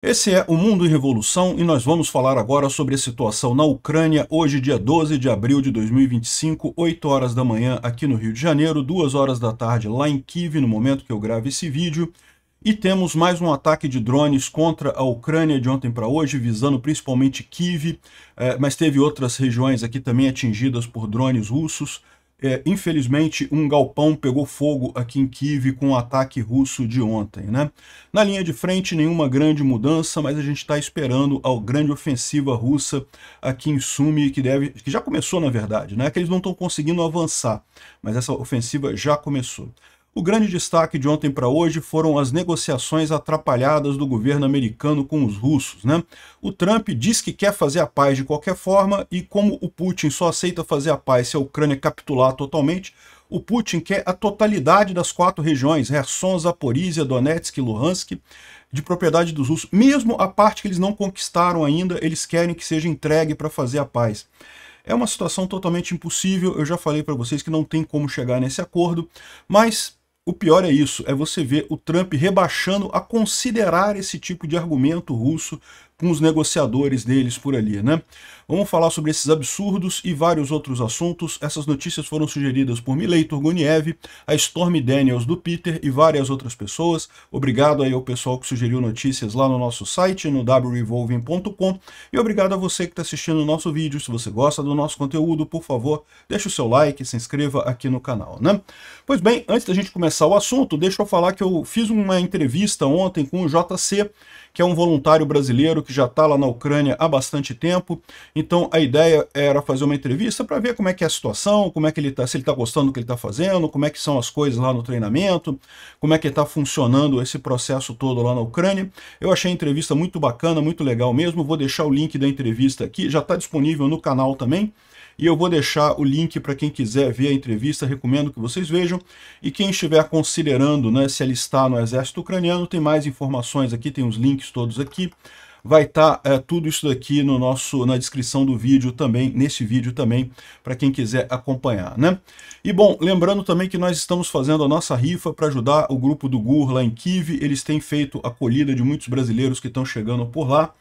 Esse é o Mundo em Revolução e nós vamos falar agora sobre a situação na Ucrânia, hoje dia 12 de abril de 2025, 8 horas da manhã aqui no Rio de Janeiro, 2 horas da tarde lá em Kiev, no momento que eu gravo esse vídeo. E temos mais um ataque de drones contra a Ucrânia de ontem para hoje, visando principalmente Kiev, mas teve outras regiões aqui também atingidas por drones russos. Infelizmente, um galpão pegou fogo aqui em Kiev com o ataque russo de ontem, né? Na linha de frente, nenhuma grande mudança, mas a gente está esperando a grande ofensiva russa aqui em Sumy, que já começou, na verdade, né? Que eles não estão conseguindo avançar, mas essa ofensiva já começou. O grande destaque de ontem para hoje foram as negociações atrapalhadas do governo americano com os russos, né? O Trump diz que quer fazer a paz de qualquer forma e como o Putin só aceita fazer a paz se a Ucrânia capitular totalmente, o Putin quer a totalidade das 4 regiões, Kherson, Zaporizhia, Donetsk e Luhansk, de propriedade dos russos. Mesmo a parte que eles não conquistaram ainda, eles querem que seja entregue para fazer a paz. É uma situação totalmente impossível, eu já falei para vocês que não tem como chegar nesse acordo, mas o pior é isso, é você ver o Trump rebaixando a considerar esse tipo de argumento russo com os negociadores deles por ali, né? Vamos falar sobre esses absurdos e vários outros assuntos. Essas notícias foram sugeridas por Milei Turguniev, a Stormy Daniels do Peter e várias outras pessoas. Obrigado aí ao pessoal que sugeriu notícias lá no nosso site, no wrevolving.com, e obrigado a você que está assistindo o nosso vídeo. Se você gosta do nosso conteúdo, por favor, deixe o seu like e se inscreva aqui no canal, né? Pois bem, antes da gente começar o assunto, deixa eu falar que eu fiz uma entrevista ontem com o JC, que é um voluntário brasileiro que já está lá na Ucrânia há bastante tempo. Então a ideia era fazer uma entrevista para ver como é que é a situação, como é que ele tá, se ele está gostando do que ele está fazendo, como é que são as coisas lá no treinamento, como é que está funcionando esse processo todo lá na Ucrânia. Eu achei a entrevista muito bacana, muito legal mesmo. Vou deixar o link da entrevista aqui, já está disponível no canal também. E eu vou deixar o link para quem quiser ver a entrevista, recomendo que vocês vejam. E quem estiver considerando, né, se alistar no exército ucraniano, tem mais informações aqui, tem os links todos aqui. Vai estar tudo isso daqui na descrição do vídeo também, nesse vídeo também, para quem quiser acompanhar, né? E bom, lembrando também que nós estamos fazendo a nossa rifa para ajudar o grupo do GUR lá em Kiev. Eles têm feito acolhida de muitos brasileiros que estão chegando por lá.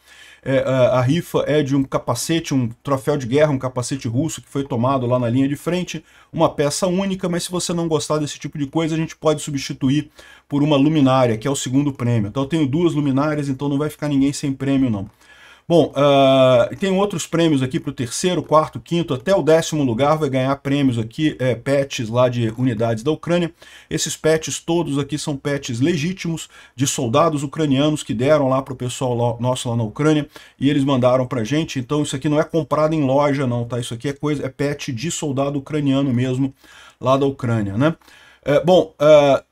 A rifa é de um capacete, um troféu de guerra, um capacete russo que foi tomado lá na linha de frente, uma peça única, mas se você não gostar desse tipo de coisa, a gente pode substituir por uma luminária, que é o segundo prêmio. Então eu tenho 2 luminárias, então não vai ficar ninguém sem prêmio não. Bom, tem outros prêmios aqui para o 3º, 4º, 5º, até o 10º lugar vai ganhar prêmios aqui, patches lá de unidades da Ucrânia. Esses patches todos aqui são patches legítimos de soldados ucranianos que deram lá para o pessoal nosso lá na Ucrânia e eles mandaram para a gente. Então isso aqui não é comprado em loja não, tá? Isso aqui é patch de soldado ucraniano mesmo lá da Ucrânia, né?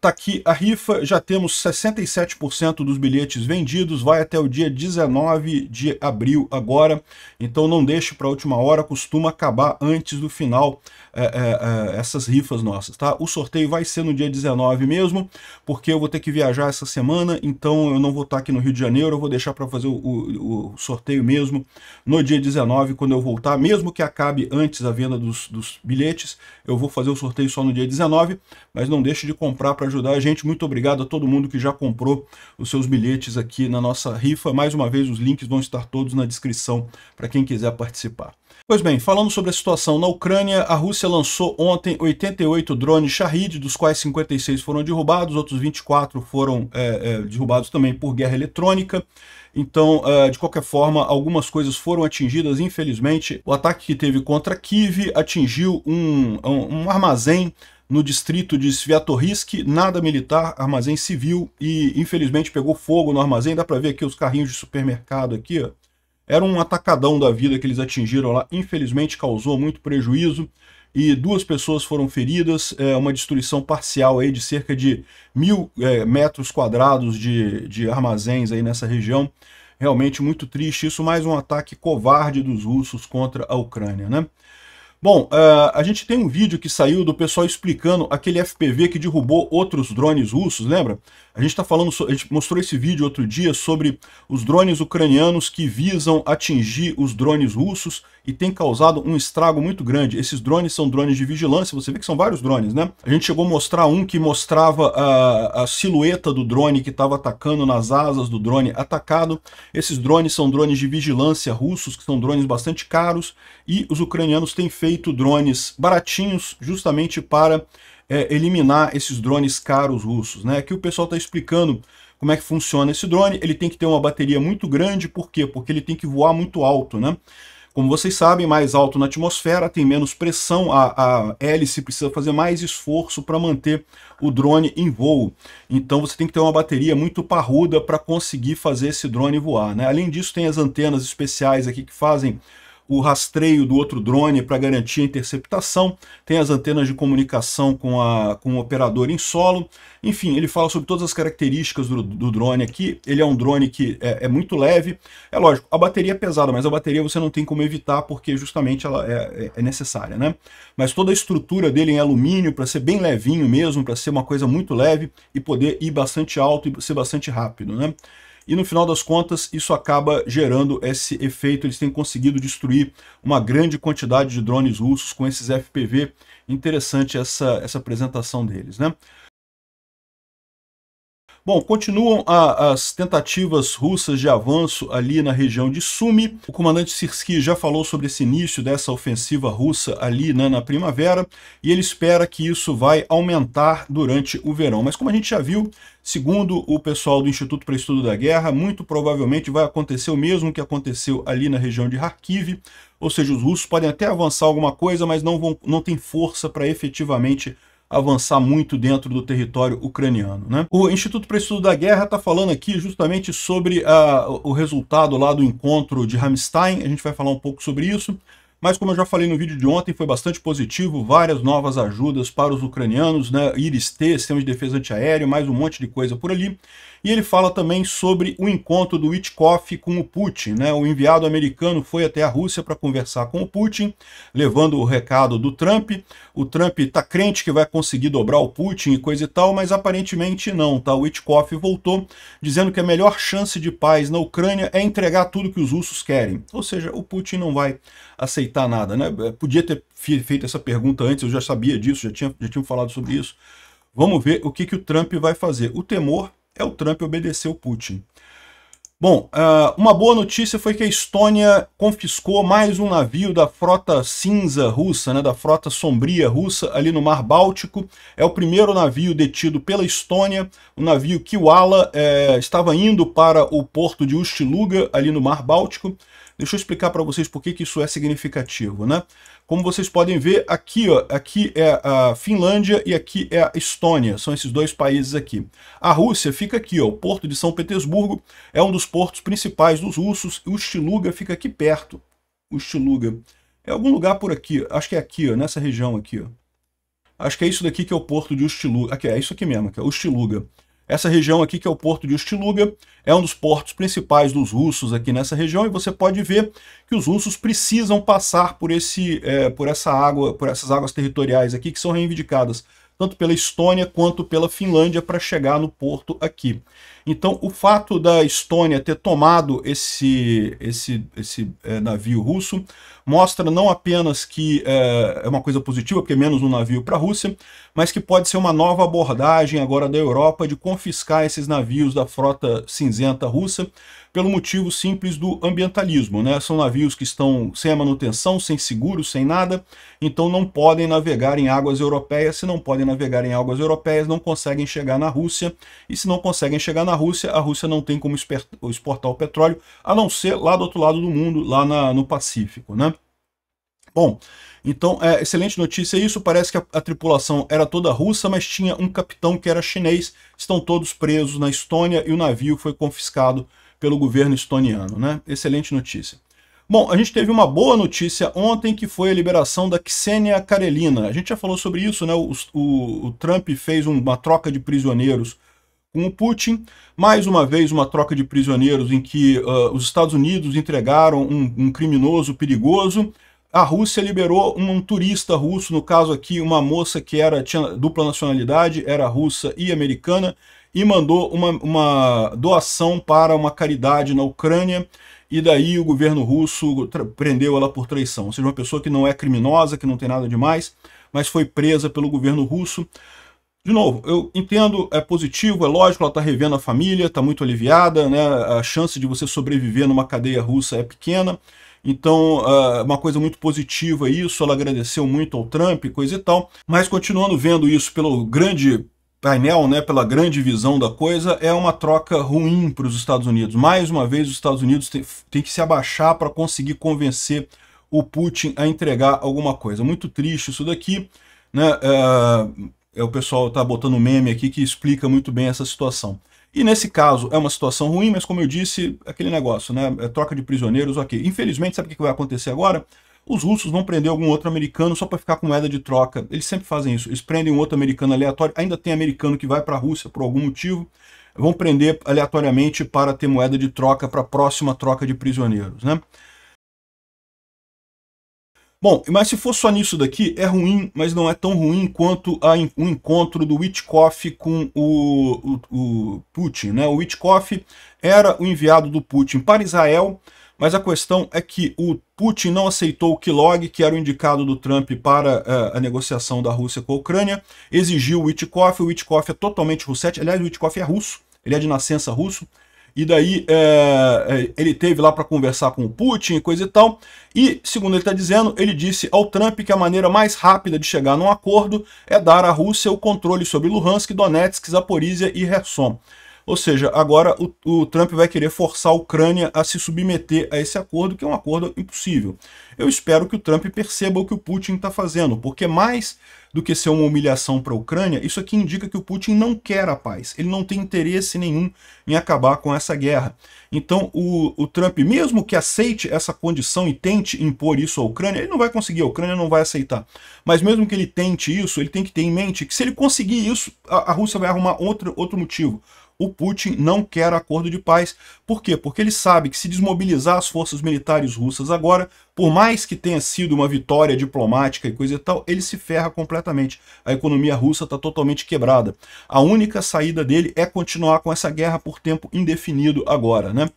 Tá aqui a rifa, já temos 67% dos bilhetes vendidos, vai até o dia 19 de abril agora, então não deixe para a última hora, costuma acabar antes do final essas rifas nossas, tá? O sorteio vai ser no dia 19 mesmo, porque eu vou ter que viajar essa semana, então eu não vou estar aqui no Rio de Janeiro, eu vou deixar para fazer o sorteio mesmo no dia 19, quando eu voltar, mesmo que acabe antes a venda dos bilhetes, eu vou fazer o sorteio só no dia 19, mas não deixe de comprar para ajudar a gente. Muito obrigado a todo mundo que já comprou os seus bilhetes aqui na nossa rifa. Mais uma vez, os links vão estar todos na descrição para quem quiser participar. Pois bem, falando sobre a situação na Ucrânia, a Rússia lançou ontem 88 drones Shahid, dos quais 56 foram derrubados, outros 24 foram derrubados também por guerra eletrônica. Então, de qualquer forma, algumas coisas foram atingidas, infelizmente. O ataque que teve contra Kiev atingiu um armazém no distrito de Sviatorysk, nada militar, armazém civil, e infelizmente pegou fogo no armazém. Dá para ver aqui os carrinhos de supermercado aqui, ó. Era um atacadão da vida que eles atingiram lá, infelizmente causou muito prejuízo, e 2 pessoas foram feridas, uma destruição parcial aí de cerca de 1.000 metros quadrados de armazéns aí nessa região. Realmente muito triste isso, mais um ataque covarde dos russos contra a Ucrânia, né? Bom, a gente tem um vídeo que saiu do pessoal explicando aquele FPV que derrubou outros drones russos, lembra? A gente a gente mostrou esse vídeo outro dia sobre os drones ucranianos que visam atingir os drones russos e tem causado um estrago muito grande. Esses drones são drones de vigilância, você vê que são vários drones, né? A gente chegou a mostrar um que mostrava a silhueta do drone que estava atacando nas asas do drone atacado. Esses drones são drones de vigilância russos, que são drones bastante caros, e os ucranianos têm feito drones baratinhos justamente para eliminar esses drones caros russos, né? Aqui o pessoal está explicando como é que funciona esse drone. Ele tem que ter uma bateria muito grande, por quê? Porque ele tem que voar muito alto, né? Como vocês sabem, mais alto na atmosfera, tem menos pressão, a hélice precisa fazer mais esforço para manter o drone em voo. Então você tem que ter uma bateria muito parruda para conseguir fazer esse drone voar, né? Além disso, tem as antenas especiais aqui que fazem o rastreio do outro drone para garantir a interceptação, tem as antenas de comunicação com o operador em solo, enfim, ele fala sobre todas as características do drone aqui. Ele é um drone que é muito leve, é lógico, a bateria é pesada, mas a bateria você não tem como evitar porque justamente ela é necessária, né? Mas toda a estrutura dele em alumínio para ser bem levinho mesmo, para ser uma coisa muito leve e poder ir bastante alto e ser bastante rápido, né? E no final das contas, isso acaba gerando esse efeito. Eles têm conseguido destruir uma grande quantidade de drones russos com esses FPV. Interessante essa apresentação deles, né? Bom, continuam as tentativas russas de avanço ali na região de Sumy. O comandante Syrskyi já falou sobre esse início dessa ofensiva russa ali, né, na primavera, e ele espera que isso vai aumentar durante o verão. Mas como a gente já viu, segundo o pessoal do Instituto para Estudo da Guerra, muito provavelmente vai acontecer o mesmo que aconteceu ali na região de Kharkiv, ou seja, os russos podem até avançar alguma coisa, mas não tem força para efetivamente avançar muito dentro do território ucraniano, né? O Instituto para Estudo da Guerra está falando aqui justamente sobre o resultado lá do encontro de Ramstein. A gente vai falar um pouco sobre isso, mas como eu já falei no vídeo de ontem, foi bastante positivo, várias novas ajudas para os ucranianos, né? IRIS-T, sistema de defesa antiaéreo, mais um monte de coisa por ali. E ele fala também sobre o encontro do Witkoff com o Putin, né? O enviado americano foi até a Rússia para conversar com o Putin, levando o recado do Trump. O Trump está crente que vai conseguir dobrar o Putin e coisa e tal, mas aparentemente não, tá? O Witkoff voltou dizendo que a melhor chance de paz na Ucrânia é entregar tudo que os russos querem. Ou seja, o Putin não vai aceitar nada, né? Podia ter feito essa pergunta antes, eu já sabia disso, já tinha falado sobre isso. Vamos ver o que o Trump vai fazer. O temor é o Trump obedecer o Putin. Bom, uma boa notícia foi que a Estônia confiscou mais um navio da frota cinza russa, né, da frota sombria russa, ali no Mar Báltico. É o primeiro navio detido pela Estônia, o navio Kiwala estava indo para o porto de Ust-Luga, ali no Mar Báltico. Deixa eu explicar para vocês por que isso é significativo, né? Como vocês podem ver, aqui, ó, aqui é a Finlândia e aqui é a Estônia, são esses dois países aqui. A Rússia fica aqui, ó, o porto de São Petersburgo é um dos portos principais dos russos, e o Ust-Luga fica aqui perto. Ust-Luga é algum lugar por aqui, acho que é aqui, ó, nessa região aqui, ó. Acho que é isso daqui que é o porto de Ust-Luga, aqui, é isso aqui mesmo, que é Ust-Luga. Essa região aqui, que é o porto de Ust-Luga, é um dos portos principais dos russos aqui nessa região, e você pode ver que os russos precisam passar por essas águas territoriais aqui, que são reivindicadas tanto pela Estônia quanto pela Finlândia para chegar no porto aqui. Então, o fato da Estônia ter tomado esse navio russo mostra não apenas que é uma coisa positiva, porque é menos um navio para a Rússia, mas que pode ser uma nova abordagem agora da Europa de confiscar esses navios da frota cinzenta russa, pelo motivo simples do ambientalismo, né? São navios que estão sem a manutenção, sem seguro, sem nada, então não podem navegar em águas europeias. Se não podem navegar em águas europeias, não conseguem chegar na Rússia, e se não conseguem chegar na Rússia, a Rússia não tem como exportar o petróleo, a não ser lá do outro lado do mundo, lá no Pacífico, né? Bom, então, excelente notícia isso. Parece que a tripulação era toda russa, mas tinha um capitão que era chinês. Estão todos presos na Estônia e o navio foi confiscado pelo governo estoniano, né? Excelente notícia. Bom, a gente teve uma boa notícia ontem, que foi a liberação da Ksenia Karelina. A gente já falou sobre isso, né? O Trump fez uma troca de prisioneiros com o Putin. Mais uma vez, uma troca de prisioneiros em que os Estados Unidos entregaram um criminoso perigoso. a Rússia liberou um turista russo, no caso aqui uma moça que tinha dupla nacionalidade, era russa e americana, e mandou uma doação para uma caridade na Ucrânia, e daí o governo russo prendeu ela por traição. Ou seja, uma pessoa que não é criminosa, que não tem nada demais, mas foi presa pelo governo russo. De novo, eu entendo, é positivo, é lógico, ela está revendo a família, está muito aliviada, né? A chance de você sobreviver numa cadeia russa é pequena, então uma coisa muito positiva isso, ela agradeceu muito ao Trump, coisa e tal, mas continuando vendo isso pelo grande painel, né, pela grande visão da coisa, é uma troca ruim para os Estados Unidos. Mais uma vez, os Estados Unidos tem que se abaixar para conseguir convencer o Putin a entregar alguma coisa. Muito triste isso daqui, né? O pessoal está botando um meme aqui que explica muito bem essa situação. E nesse caso é uma situação ruim, mas como eu disse, aquele negócio, né? Troca de prisioneiros, ok. Infelizmente, sabe o que vai acontecer agora? Os russos vão prender algum outro americano só para ficar com moeda de troca. Eles sempre fazem isso. Eles prendem um outro americano aleatório. Ainda tem americano que vai para a Rússia por algum motivo. Vão prender aleatoriamente para ter moeda de troca para a próxima troca de prisioneiros, né? Bom, mas se for só nisso daqui, é ruim, mas não é tão ruim quanto o encontro do Witkoff com o Putin, né? O Witkoff era o enviado do Putin para Israel, mas a questão é que o Putin não aceitou o Kellogg, que era o indicado do Trump para a negociação da Rússia com a Ucrânia, exigiu o Witkoff é totalmente russete, aliás, o Witkoff é russo, ele é de nascença russo, e daí ele teve lá para conversar com o Putin e coisa e tal, e, segundo ele está dizendo, ele disse ao Trump que a maneira mais rápida de chegar num acordo é dar à Rússia o controle sobre Luhansk, Donetsk, Zaporizhia e Kherson. Ou seja, agora o Trump vai querer forçar a Ucrânia a se submeter a esse acordo, que é um acordo impossível. Eu espero que o Trump perceba o que o Putin está fazendo, porque mais do que ser uma humilhação para a Ucrânia, isso aqui indica que o Putin não quer a paz. Ele não tem interesse nenhum em acabar com essa guerra. Então o Trump, mesmo que aceite essa condição e tente impor isso à Ucrânia, ele não vai conseguir, a Ucrânia não vai aceitar. Mas mesmo que ele tente isso, ele tem que ter em mente que se ele conseguir isso, a Rússia vai arrumar outro motivo. O Putin não quer acordo de paz. Por quê? Porque ele sabe que se desmobilizar as forças militares russas agora, por mais que tenha sido uma vitória diplomática e coisa e tal, ele se ferra completamente. A economia russa está totalmente quebrada. A única saída dele é continuar com essa guerra por tempo indefinido agora, né?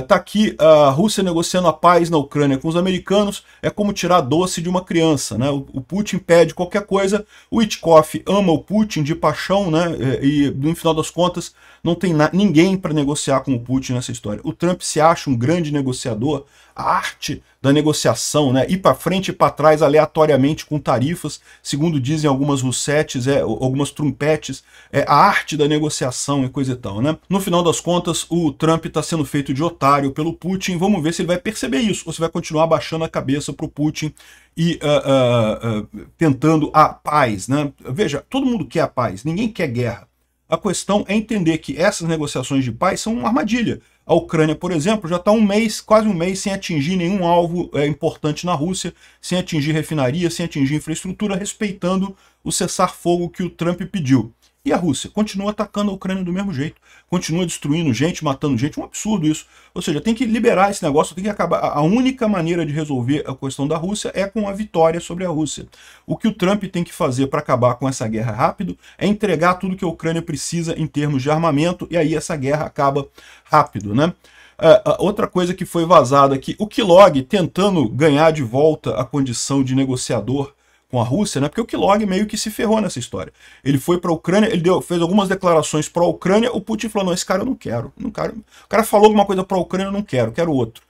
Tá aqui a Rússia negociando a paz na Ucrânia com os americanos, é como tirar doce de uma criança, né? O Putin pede qualquer coisa, o Witkoff ama o Putin de paixão, né? E no final das contas não tem ninguém para negociar com o Putin nessa história. O Trump se acha um grande negociador, a arte da negociação, né? Ir para frente e para trás aleatoriamente com tarifas, segundo dizem algumas russetes, algumas trumpetes, a arte da negociação e coisa e tal, né? No final das contas, o Trump está sendo feito de otário pelo Putin. Vamos ver se ele vai perceber isso, ou se vai continuar baixando a cabeça para o Putin e tentando a paz, né? Veja, todo mundo quer a paz, ninguém quer guerra. A questão é entender que essas negociações de paz são uma armadilha. A Ucrânia, por exemplo, já está quase um mês sem atingir nenhum alvo importante na Rússia, sem atingir refinaria, sem atingir infraestrutura, respeitando o cessar-fogo que o Trump pediu. E a Rússia continua atacando a Ucrânia do mesmo jeito, continua destruindo gente, matando gente, um absurdo isso. Ou seja, tem que liberar esse negócio, tem que acabar. A única maneira de resolver a questão da Rússia é com a vitória sobre a Rússia. O que o Trump tem que fazer para acabar com essa guerra rápido é entregar tudo que a Ucrânia precisa em termos de armamento, e aí essa guerra acaba rápido, né? Outra coisa que foi vazada aqui, o Kellogg tentando ganhar de volta a condição de negociador com a Rússia, né? Porque o Kellogg meio que se ferrou nessa história. Ele foi para a Ucrânia, ele fez algumas declarações para a Ucrânia, o Putin falou, não, esse cara eu não quero. O cara falou alguma coisa para a Ucrânia, eu não quero outro.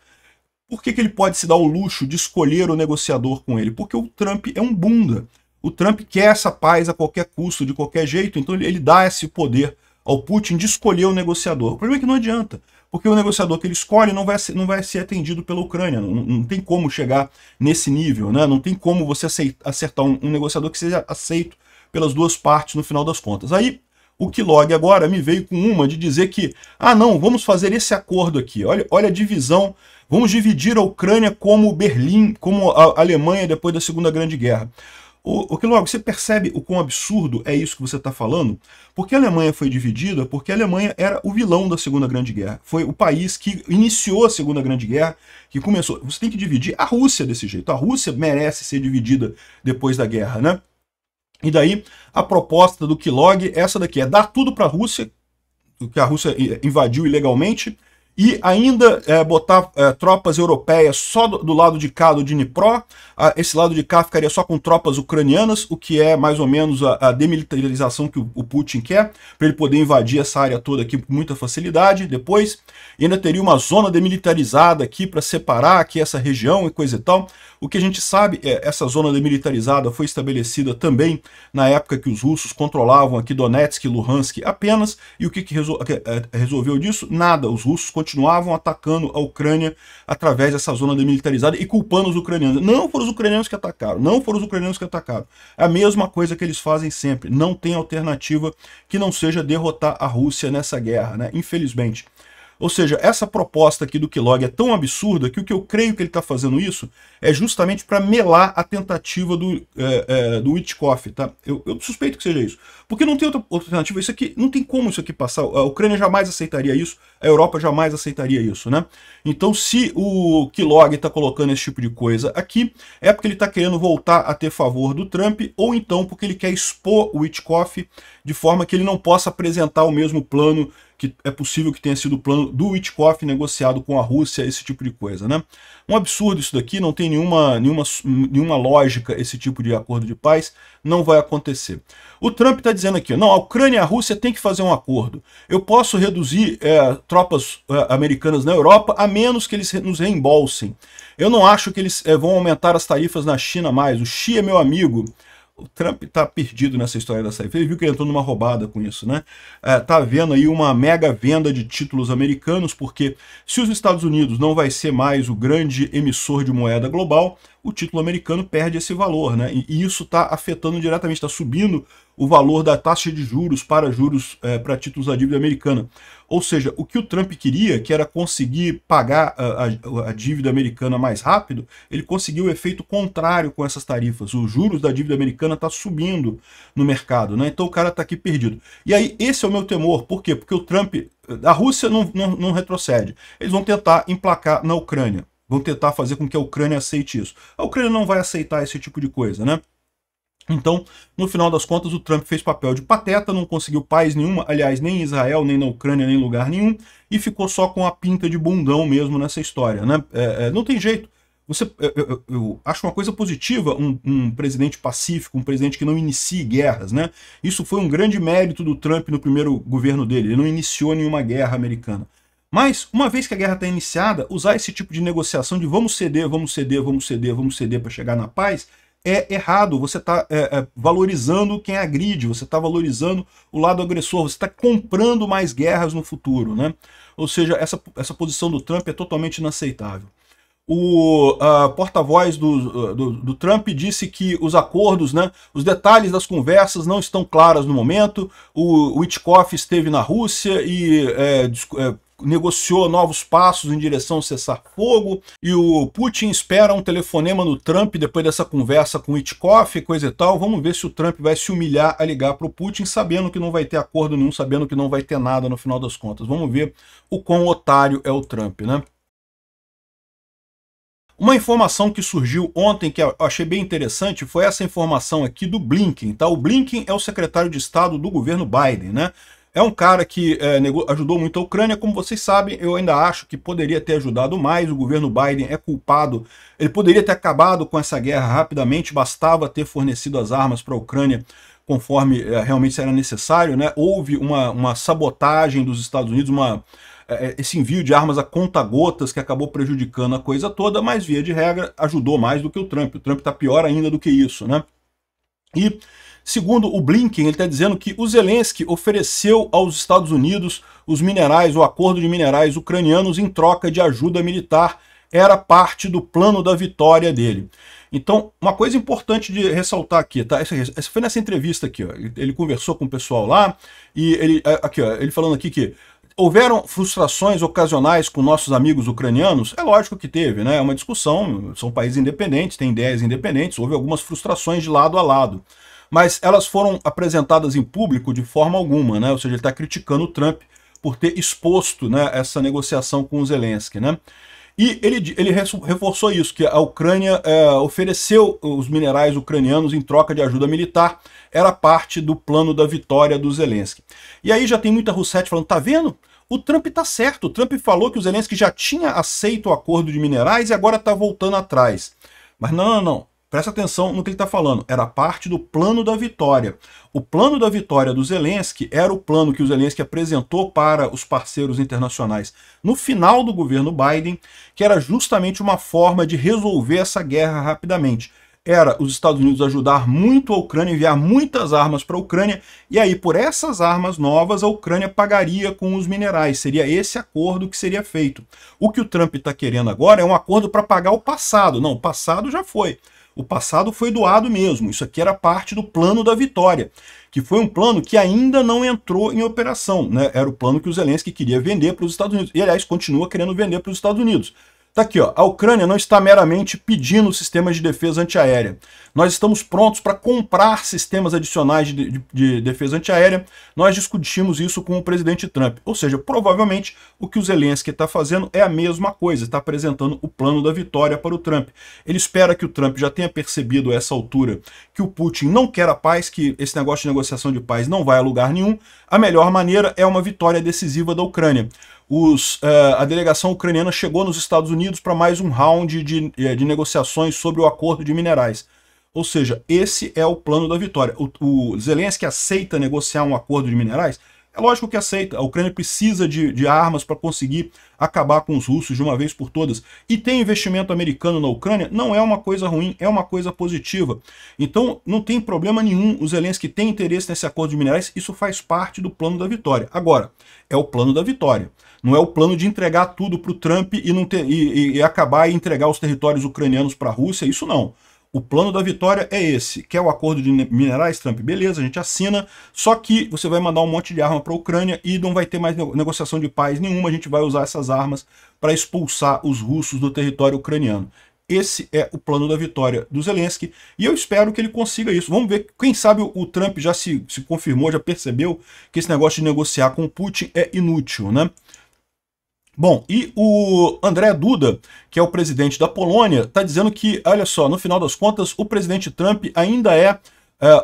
Por que ele pode se dar o luxo de escolher o negociador com ele? Porque o Trump é um bunda. O Trump quer essa paz a qualquer custo, de qualquer jeito, então ele dá esse poder ao Putin de escolher o negociador. O problema é que não adianta, porque o negociador que ele escolhe não vai ser atendido pela Ucrânia, não tem como chegar nesse nível, né? Não tem como você acertar um negociador que seja aceito pelas duas partes no final das contas. Aí o Kellogg agora me veio com uma de dizer que, não, vamos fazer esse acordo aqui, olha a divisão, vamos dividir a Ucrânia como Berlim, como a Alemanha depois da Segunda Grande Guerra. Que logo você percebe o quão absurdo é isso que você está falando? Porque a Alemanha foi dividida, porque a Alemanha era o vilão da Segunda Grande Guerra. Foi o país que iniciou a Segunda Grande Guerra, que começou. Você tem que dividir a Rússia desse jeito. A Rússia merece ser dividida depois da guerra, né? E daí a proposta do Kellogg, essa daqui, é dar tudo para a Rússia, que a Rússia invadiu ilegalmente, e ainda botar tropas europeias só do lado de cá do Dnipro. Esse lado de cá ficaria só com tropas ucranianas, o que é mais ou menos a demilitarização que o Putin quer, para ele poder invadir essa área toda aqui com muita facilidade depois. E ainda teria uma zona demilitarizada aqui para separar aqui essa região e coisa e tal. O que a gente sabe é essa zona demilitarizada foi estabelecida também na época que os russos controlavam aqui Donetsk e Luhansk apenas. E o que resolveu disso? Nada. Os russos continuavam atacando a Ucrânia através dessa zona demilitarizada e culpando os ucranianos. Não foram os ucranianos que atacaram, não foram os ucranianos que atacaram. É a mesma coisa que eles fazem sempre. Não tem alternativa que não seja derrotar a Rússia nessa guerra, né? Infelizmente. Ou seja, essa proposta aqui do Kellogg é tão absurda que o que eu creio que ele está fazendo isso é justamente para melar a tentativa do Witkoff, tá? Eu suspeito que seja isso. Porque não tem outra alternativa. Isso aqui, não tem como isso aqui passar. A Ucrânia jamais aceitaria isso, a Europa jamais aceitaria isso, né? Então, se o Kellogg está colocando esse tipo de coisa aqui, é porque ele está querendo voltar a ter favor do Trump, ou então porque ele quer expor o Witkoff de forma que ele não possa apresentar o mesmo plano que é possível que tenha sido o plano do Witkoff negociado com a Rússia, esse tipo de coisa, né? Um absurdo isso daqui, não tem nenhuma lógica esse tipo de acordo de paz, não vai acontecer. O Trump está dizendo aqui, não, a Ucrânia e a Rússia têm que fazer um acordo. Eu posso reduzir tropas americanas na Europa, a menos que eles nos reembolsem. Eu não acho que eles vão aumentar as tarifas na China mais. O Xi é meu amigo. O Trump está perdido nessa história da tarifa. Ele viu que ele entrou numa roubada com isso, né? Tá havendo aí uma mega venda de títulos americanos, porque se os Estados Unidos não vai ser mais o grande emissor de moeda global, o título americano perde esse valor, né? E isso está afetando diretamente, está subindo o valor da taxa de juros para títulos da dívida americana. Ou seja, o que o Trump queria, que era conseguir pagar a dívida americana mais rápido, ele conseguiu o efeito contrário com essas tarifas. Os juros da dívida americana está subindo no mercado, né? Então o cara está aqui perdido. E aí, esse é o meu temor. Por quê? Porque o Trump, a Rússia não retrocede. Eles vão tentar emplacar na Ucrânia. Vão tentar fazer com que a Ucrânia aceite isso. A Ucrânia não vai aceitar esse tipo de coisa, né? Então, no final das contas, o Trump fez papel de pateta, não conseguiu paz nenhuma, aliás, nem em Israel, nem na Ucrânia, nem em lugar nenhum, e ficou só com a pinta de bundão mesmo nessa história, né? Não tem jeito. Eu acho uma coisa positiva um presidente pacífico, um presidente que não inicie guerras, né? Isso foi um grande mérito do Trump no primeiro governo dele, ele não iniciou nenhuma guerra americana. Mas, uma vez que a guerra está iniciada, usar esse tipo de negociação de vamos ceder, vamos ceder, vamos ceder, vamos ceder para chegar na paz, é errado. Você está valorizando quem agride, você está valorizando o lado agressor, você está comprando mais guerras no futuro, né? Ou seja, essa posição do Trump é totalmente inaceitável. O porta-voz do Trump disse que os acordos, né, os detalhes das conversas não estão claros no momento. O Witkoff esteve na Rússia e negociou novos passos em direção ao cessar-fogo, e o Putin espera um telefonema no Trump depois dessa conversa com o Witkoff e coisa e tal. Vamos ver se o Trump vai se humilhar a ligar para o Putin, sabendo que não vai ter acordo nenhum, sabendo que não vai ter nada no final das contas. Vamos ver o quão otário é o Trump, né? Uma informação que surgiu ontem, que eu achei bem interessante, foi essa informação aqui do Blinken, tá? O Blinken é o secretário de Estado do governo Biden, né? É um cara que ajudou muito a Ucrânia, como vocês sabem. Eu ainda acho que poderia ter ajudado mais. O governo Biden é culpado. Ele poderia ter acabado com essa guerra rapidamente, bastava ter fornecido as armas para a Ucrânia conforme realmente era necessário, né? Houve uma sabotagem dos Estados Unidos, esse envio de armas a conta-gotas que acabou prejudicando a coisa toda, mas via de regra ajudou mais do que o Trump. O Trump está pior ainda do que isso, né? E segundo o Blinken, ele está dizendo que o Zelensky ofereceu aos Estados Unidos os minerais, o acordo de minerais ucranianos em troca de ajuda militar, era parte do plano da vitória dele. Então, uma coisa importante de ressaltar aqui, tá? Essa foi nessa entrevista aqui, ó. Ele conversou com o pessoal lá, e ele falando aqui que houveram frustrações ocasionais com nossos amigos ucranianos? É lógico que teve, né? É uma discussão, são países independentes, têm ideias independentes, houve algumas frustrações de lado a lado. Mas elas foram apresentadas em público de forma alguma, né? Ou seja, ele está criticando o Trump por ter exposto, né, essa negociação com o Zelensky, né? E ele reforçou isso, que a Ucrânia ofereceu os minerais ucranianos em troca de ajuda militar, era parte do plano da vitória do Zelensky. E aí já tem muita russete falando, tá vendo? O Trump tá certo, o Trump falou que o Zelensky já tinha aceito o acordo de minerais e agora tá voltando atrás. Mas não. Presta atenção no que ele está falando. Era parte do plano da vitória. O plano da vitória do Zelensky era o plano que o Zelensky apresentou para os parceiros internacionais no final do governo Biden, que era justamente uma forma de resolver essa guerra rapidamente. Era os Estados Unidos ajudar muito a Ucrânia, enviar muitas armas para a Ucrânia, e aí por essas armas novas a Ucrânia pagaria com os minerais. Seria esse acordo que seria feito. O que o Trump está querendo agora é um acordo para pagar o passado. Não, o passado já foi. O passado foi doado mesmo, isso aqui era parte do plano da vitória, que foi um plano que ainda não entrou em operação, né? Era o plano que o Zelensky queria vender para os Estados Unidos, e aliás continua querendo vender para os Estados Unidos. Tá aqui, ó, a Ucrânia não está meramente pedindo sistemas de defesa antiaérea. Nós estamos prontos para comprar sistemas adicionais de defesa antiaérea. Nós discutimos isso com o presidente Trump. Ou seja, provavelmente o que o Zelensky está fazendo é a mesma coisa, está apresentando o plano da vitória para o Trump. Ele espera que o Trump já tenha percebido a essa altura que o Putin não quer a paz, que esse negócio de negociação de paz não vai a lugar nenhum. A melhor maneira é uma vitória decisiva da Ucrânia. A delegação ucraniana chegou nos Estados Unidos para mais um round de negociações sobre o acordo de minerais. Ou seja, esse é o plano da vitória. O Zelensky aceita negociar um acordo de minerais? É lógico que aceita. A Ucrânia precisa de armas para conseguir acabar com os russos de uma vez por todas. E tem investimento americano na Ucrânia não é uma coisa ruim, é uma coisa positiva. Então não tem problema nenhum o Zelensky tem interesse nesse acordo de minerais, isso faz parte do plano da vitória. Agora, é o plano da vitória. Não é o plano de entregar tudo para o Trump e acabar e entregar os territórios ucranianos para a Rússia, isso não. O plano da vitória é esse. Quer o acordo de minerais, Trump? Beleza, a gente assina, só que você vai mandar um monte de arma para a Ucrânia e não vai ter mais negociação de paz nenhuma, a gente vai usar essas armas para expulsar os russos do território ucraniano. Esse é o plano da vitória do Zelensky e eu espero que ele consiga isso. Vamos ver, quem sabe o Trump já se confirmou, já percebeu que esse negócio de negociar com o Putin é inútil, né? Bom, e o Andrzej Duda, que é o presidente da Polônia, está dizendo que, olha só, no final das contas, o presidente Trump ainda é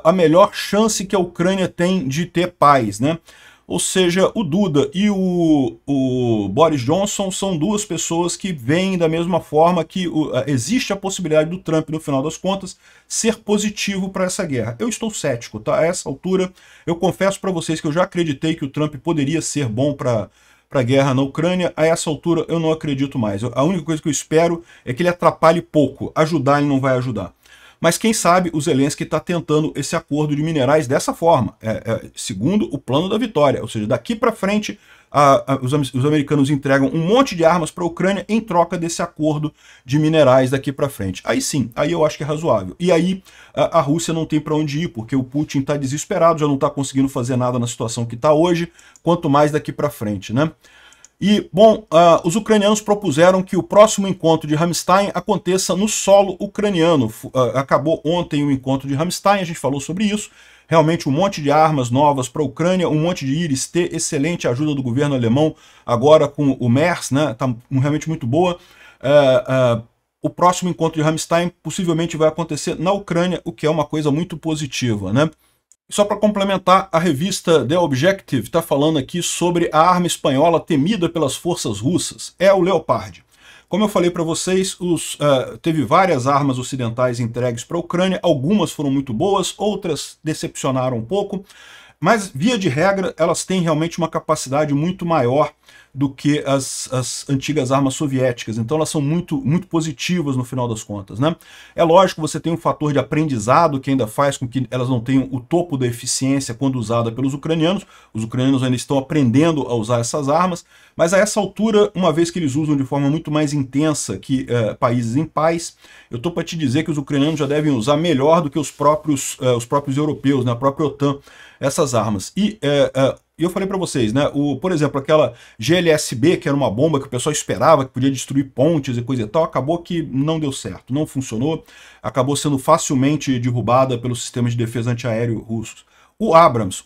a melhor chance que a Ucrânia tem de ter paz, né? Ou seja, o Duda e o Boris Johnson são duas pessoas que veem da mesma forma que existe a possibilidade do Trump, no final das contas, ser positivo para essa guerra. Eu estou cético, tá? A essa altura, eu confesso para vocês que eu já acreditei que o Trump poderia ser bom para a guerra na Ucrânia. A essa altura eu não acredito mais. A única coisa que eu espero é que ele atrapalhe pouco. Ajudar ele não vai ajudar. Mas quem sabe o Zelensky está tentando esse acordo de minerais dessa forma, segundo o plano da vitória. Ou seja, daqui para frente os americanos entregam um monte de armas para a Ucrânia em troca desse acordo de minerais daqui para frente. Aí sim, aí eu acho que é razoável. E aí a Rússia não tem para onde ir, porque o Putin está desesperado, já não está conseguindo fazer nada na situação que está hoje, quanto mais daqui para frente, né? E, bom, os ucranianos propuseram que o próximo encontro de Ramstein aconteça no solo ucraniano. Acabou ontem o encontro de Ramstein, a gente falou sobre isso. Realmente um monte de armas novas para a Ucrânia, um monte de IRIS-T, excelente ajuda do governo alemão, agora com o MERS, né? Tá realmente muito boa. O próximo encontro de Ramstein possivelmente vai acontecer na Ucrânia, o que é uma coisa muito positiva, né? Só para complementar, a revista The Objective está falando aqui sobre a arma espanhola temida pelas forças russas. É o Leopard. Como eu falei para vocês, teve várias armas ocidentais entregues para a Ucrânia, algumas foram muito boas, outras decepcionaram um pouco, mas, via de regra, elas têm realmente uma capacidade muito maior do que as antigas armas soviéticas. Então elas são muito positivas no final das contas, né? É lógico que você tem um fator de aprendizado que ainda faz com que elas não tenham o topo da eficiência quando usada pelos ucranianos. Os ucranianos ainda estão aprendendo a usar essas armas, mas a essa altura, uma vez que eles usam de forma muito mais intensa que países em paz, eu estou para te dizer que os ucranianos já devem usar melhor do que os próprios europeus, né, a própria OTAN, essas armas. E E eu falei para vocês, né? Por exemplo, aquela GLSB, que era uma bomba que o pessoal esperava, que podia destruir pontes e coisa e tal, acabou que não deu certo, não funcionou, acabou sendo facilmente derrubada pelos sistemas de defesa antiaéreo russos. O Abrams,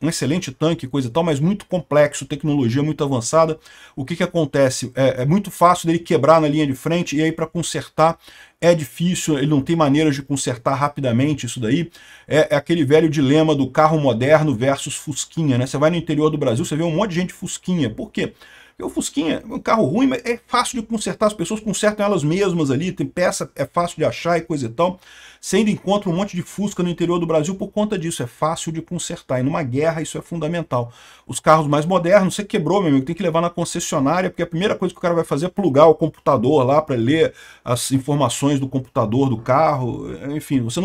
um excelente tanque, coisa e tal, mas muito complexo, tecnologia muito avançada. O que acontece? É muito fácil dele quebrar na linha de frente, e aí para consertar é difícil, ele não tem maneiras de consertar rapidamente isso daí. É aquele velho dilema do carro moderno versus Fusquinha, né? Você vai no interior do Brasil, você vê um monte de gente Fusquinha. Por quê? Porque o Fusquinha é um carro ruim, mas é fácil de consertar, as pessoas consertam elas mesmas ali, tem peça, é fácil de achar e coisa e tal. Você ainda encontra um monte de Fusca no interior do Brasil por conta disso, é fácil de consertar. E numa guerra isso é fundamental. Os carros mais modernos, você quebrou, meu amigo, tem que levar na concessionária, porque a primeira coisa que o cara vai fazer é plugar o computador lá para ler as informações do computador do carro. Enfim, você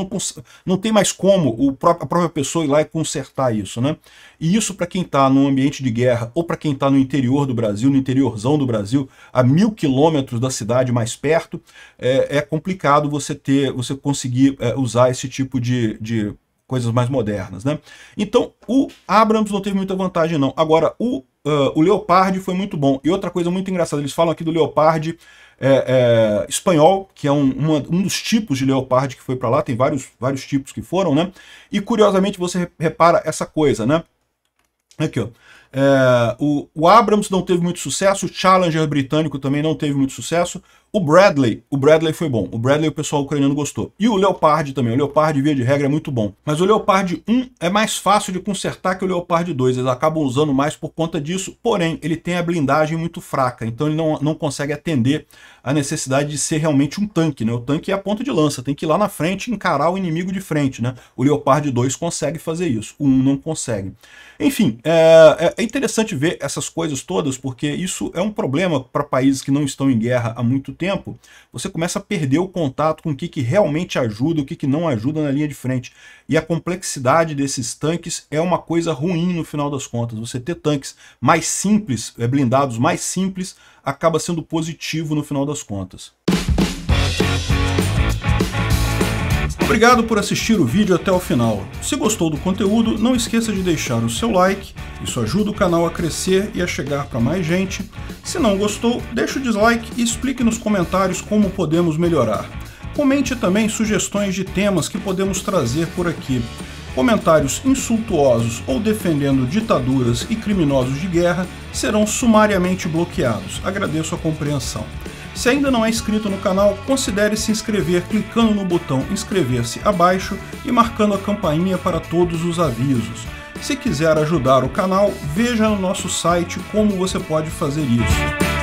não tem mais como a própria pessoa ir lá e consertar isso, né? E isso para quem está num ambiente de guerra ou para quem está no interior do Brasil, no interiorzão do Brasil, a 1000 quilômetros da cidade mais perto, é complicado você conseguir usar esse tipo de coisas mais modernas, né? Então, o Abrams não teve muita vantagem, não. Agora, o Leopard foi muito bom. E outra coisa muito engraçada, eles falam aqui do Leopard espanhol, que é um dos tipos de Leopard que foi para lá, tem vários tipos que foram, né? E, curiosamente, você repara essa coisa, né? Aqui, ó. O Abrams não teve muito sucesso, o Challenger britânico também não teve muito sucesso. O Bradley foi bom. O Bradley o pessoal ucraniano gostou. E o Leopard também. O Leopard, via de regra, é muito bom. Mas o Leopard 1 é mais fácil de consertar que o Leopard 2. Eles acabam usando mais por conta disso. Porém, ele tem a blindagem muito fraca. Então ele não consegue atender a necessidade de ser realmente um tanque, né? O tanque é a ponta de lança. Tem que ir lá na frente e encarar o inimigo de frente, né? O Leopard 2 consegue fazer isso. O 1 não consegue. Enfim, é interessante ver essas coisas todas, porque isso é um problema para países que não estão em guerra há muito tempo. Você começa a perder o contato com o que realmente ajuda, o que não ajuda na linha de frente. E a complexidade desses tanques é uma coisa ruim no final das contas. Você ter tanques mais simples, blindados mais simples, acaba sendo positivo no final das contas. Obrigado por assistir o vídeo até o final. Se gostou do conteúdo, não esqueça de deixar o seu like, isso ajuda o canal a crescer e a chegar para mais gente. Se não gostou, deixe o dislike e explique nos comentários como podemos melhorar. Comente também sugestões de temas que podemos trazer por aqui. Comentários insultuosos ou defendendo ditaduras e criminosos de guerra serão sumariamente bloqueados. Agradeço a compreensão. Se ainda não é inscrito no canal, considere se inscrever clicando no botão inscrever-se abaixo e marcando a campainha para todos os avisos. Se quiser ajudar o canal, veja no nosso site como você pode fazer isso.